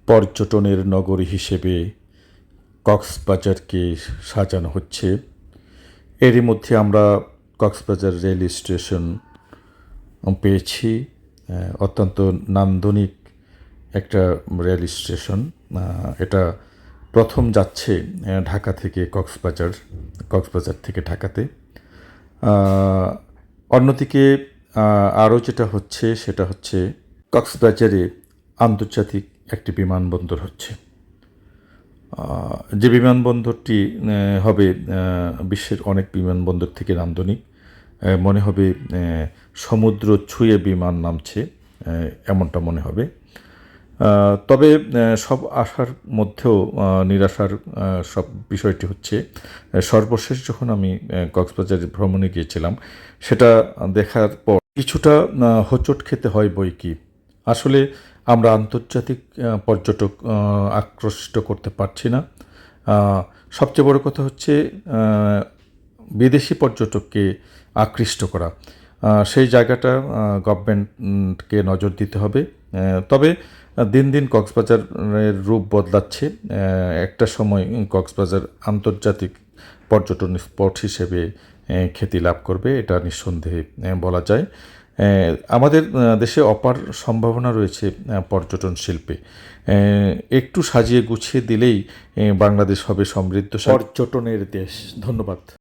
পর্যটনের নগরী হিসেবে কক্সবাজারকে সাজানো হচ্ছে। এরই মধ্যে আমরা কক্সবাজার রেল স্টেশন পেয়েছি। অত্যন্ত নান্দনিক একটা রেল স্টেশন। এটা প্রথম যাচ্ছে ঢাকা থেকে কক্সবাজার থেকে ঢাকাতে। অন্যদিকে আরও যেটা হচ্ছে সেটা হচ্ছে কক্সবাজারে আন্তর্জাতিক একটি বিমানবন্দর হচ্ছে। যে বিমানবন্দরটি হবে বিশ্বের অনেক বিমানবন্দর থেকে নান্দনিক। মনে হবে সমুদ্র ছুঁয়ে বিমান নামছে, এমনটা মনে হবে। তবে সব আশার মধ্যেও নিরাশার সব বিষয়টি হচ্ছে, সর্বশেষ যখন আমি কক্সবাজার ভ্রমণে গিয়েছিলাম, সেটা দেখার পর কিছুটা হোঁচট খেতে হয় বই কি। আসলে আমরা আন্তর্জাতিক পর্যটক আকৃষ্ট করতে পারছি না। সবচেয়ে বড় কথা হচ্ছে বিদেশি পর্যটককে আকৃষ্ট করা। সেই জায়গাটা গভর্নমেন্টকে নজর দিতে হবে। তবে দিন দিন কক্সবাজারের রূপ বদলাচ্ছে। একটা সময় কক্সবাজার আন্তর্জাতিক পর্যটন স্পট হিসেবে খ্যাতি লাভ করবে, এটা নিঃসন্দেহে বলা যায়। আমাদের দেশে অপার সম্ভাবনা রয়েছে পর্যটন শিল্পে। একটু সাজিয়ে গুছিয়ে দিলেই বাংলাদেশ হবে সমৃদ্ধ পর্যটনের দেশ। ধন্যবাদ।